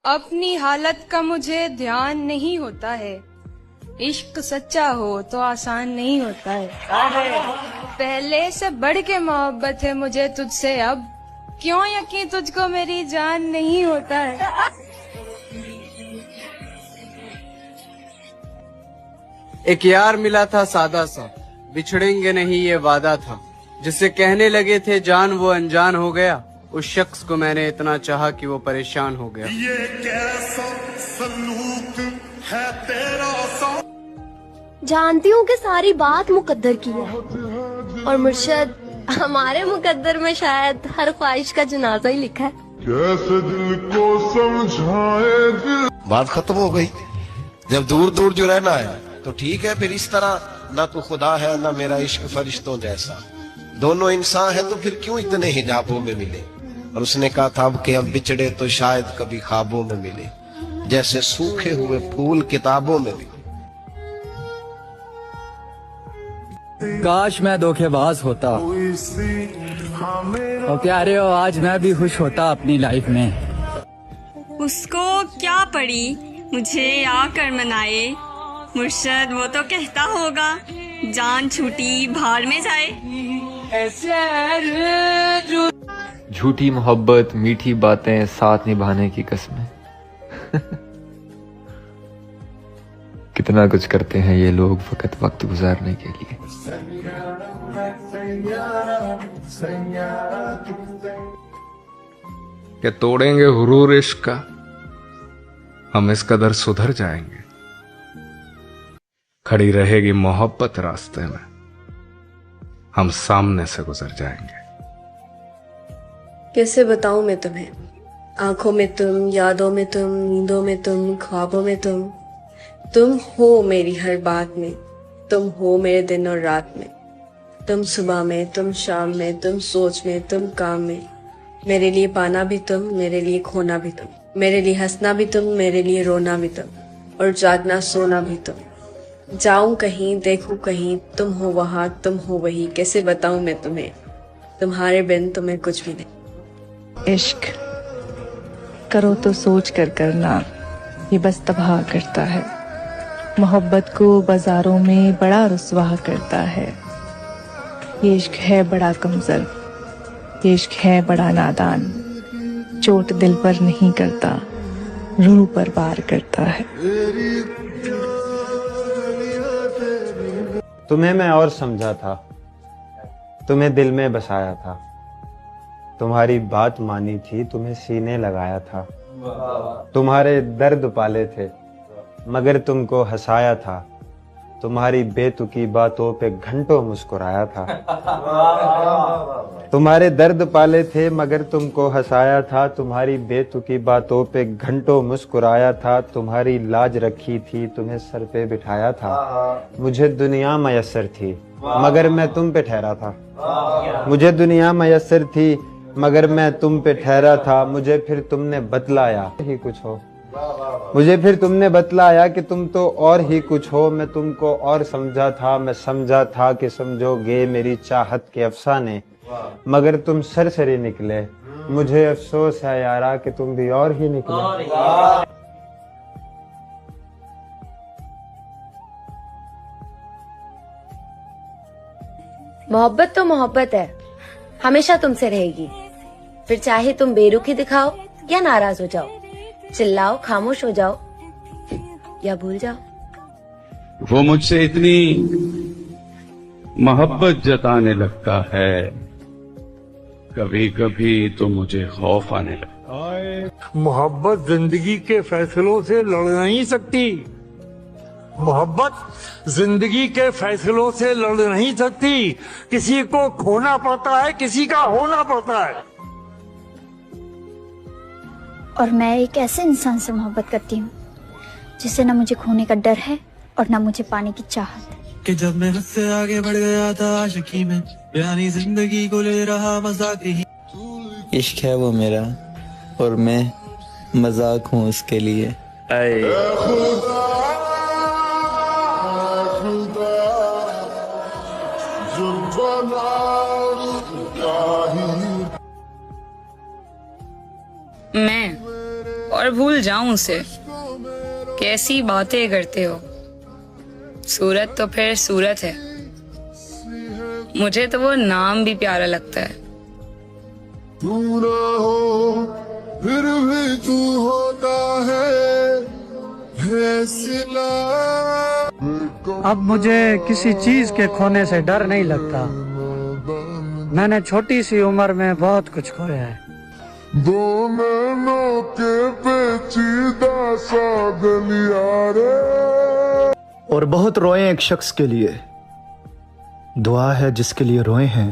अपनी हालत का मुझे ध्यान नहीं होता है। इश्क सच्चा हो तो आसान नहीं होता है। पहले से बढ़ के मोहब्बत है मुझे तुझसे अब, क्यों यकीन तुझको मेरी जान नहीं होता है। एक यार मिला था सादा सा, बिछड़ेंगे नहीं ये वादा था। जिसे कहने लगे थे जान वो अनजान हो गया। उस शख्स को मैंने इतना चाहा कि वो परेशान हो गया। ये कैसा सलूक है तेरा। जानती हूँ कि सारी बात मुकद्दर की है, और मुर्शद हमारे मुकद्दर में शायद हर ख्वाहिश का जनाजा ही लिखा है। कैसे दिल को समझाए दिल। बात खत्म हो गई। जब दूर दूर जो रहना है तो ठीक है, फिर इस तरह ना तू खुदा है ना मेरा इश्क फरिश्तों जैसा। दोनों इंसान है तो फिर क्यों इतने हिजाबों में मिले। और उसने कहा था अब कि हम बिछड़े तो शायद कभी ख्वाबों में मिले, जैसे सूखे हुए फूल किताबों में मिले। काश मैं धोखेबाज होता और प्यारे हो आज मैं भी खुश होता अपनी लाइफ में। उसको क्या पड़ी मुझे आकर मनाए। मुर्शद वो तो कहता होगा जान छूटी भाड़ में जाए। झूठी मोहब्बत मीठी बातें साथ निभाने की कस्में। कितना कुछ करते हैं ये लोग फकत वक्त गुजारने के लिए। क्या तोड़ेंगे हुरूर इश्क का, हम इस कदर सुधर जाएंगे। खड़ी रहेगी मोहब्बत रास्ते में, हम सामने से गुजर जाएंगे। कैसे बताऊं मैं तुम्हें, आंखों में तुम, यादों में तुम, नींदों में तुम, ख्वाबों में तुम हो मेरी हर बात में। तुम हो मेरे दिन और रात में। तुम सुबह में, तुम शाम में, तुम सोच में, तुम काम में। मेरे लिए पाना भी तुम, मेरे लिए खोना भी तुम। मेरे लिए हंसना भी तुम, मेरे लिए रोना भी तुम। और जागना सोना भी तुम। जाऊं कहीं, देखूं कहीं, तुम हो वहां, तुम हो वही। कैसे बताऊं मैं तुम्हें, तुम्हारे बिन तुम्हें कुछ भी नहीं। इश्क करो तो सोच कर करना, ये बस तबाह करता है। मोहब्बत को बाजारों में बड़ा रुस्वा करता है। ये इश्क है बड़ा कमजोर, ये इश्क है बड़ा नादान। चोट दिल पर नहीं करता, रूह पर वार करता है। तुम्हें मैं और समझा था, तुम्हें दिल में बसाया था। तुम्हारी बात मानी थी, तुम्हें सीने लगाया था। तुम्हारे दर्द पाले थे मगर तुमको हंसाया था। तुम्हारी बेतुकी बातों पे घंटों मुस्कुराया था। तुम्हारे दर्द पाले थे मगर तुमको हंसाया था। तुम्हारी बेतुकी बातों पे घंटों मुस्कुराया था। तुम्हारी लाज रखी थी, तुम्हें सर पे बिठाया था। मुझे दुनिया मयस्सर थी मगर मैं तुम पे ठहरा था। मुझे दुनिया मयस्सर थी मगर मैं तुम पे ठहरा था। मुझे फिर तुमने बतलाया ही कुछ हो। मुझे फिर तुमने बतलाया कि तुम तो और ही कुछ हो। मैं तुमको और समझा था, मैं समझा था कि समझोगे मेरी चाहत के अफसाने, मगर तुम सरसरी निकले। मुझे अफसोस है यारा कि तुम भी और ही निकले। मोहब्बत तो मोहब्बत है, हमेशा तुमसे रहेगी। फिर चाहे तुम बेरुखी दिखाओ या नाराज हो जाओ, चिल्लाओ, खामोश हो जाओ या भूल जाओ। वो मुझसे इतनी मोहब्बत जताने लगता है, कभी कभी तो मुझे खौफ आने लगता। मोहब्बत जिंदगी के फैसलों से लड़ नहीं सकती। मोहब्बत जिंदगी के फैसलों से लड़ नहीं सकती। किसी को खोना पड़ता है, किसी का होना पड़ता है। और मैं एक ऐसे इंसान से मोहब्बत करती हूँ जिससे न मुझे खोने का डर है और न मुझे पाने की चाहत। कि जब मैं मुझसे आगे बढ़ गया था आशिकी में, यानी जिंदगी को ले रहा मजाक ही। इश्क है वो मेरा और मैं मजाक हूँ उसके लिए। मैं और भूल भूल जाऊं उसे। कैसी बातें करते हो। सूरत तो फिर सूरत है, मुझे तो वो नाम भी प्यारा लगता है। तू ना हो फिर भी तू होता है सिला। अब मुझे किसी चीज के खोने से डर नहीं लगता। मैंने छोटी सी उम्र में बहुत कुछ खोया है। दो नैनों के पेचीदा सा गलियारे। और बहुत रोए एक शख्स के लिए, दुआ है जिसके लिए रोए हैं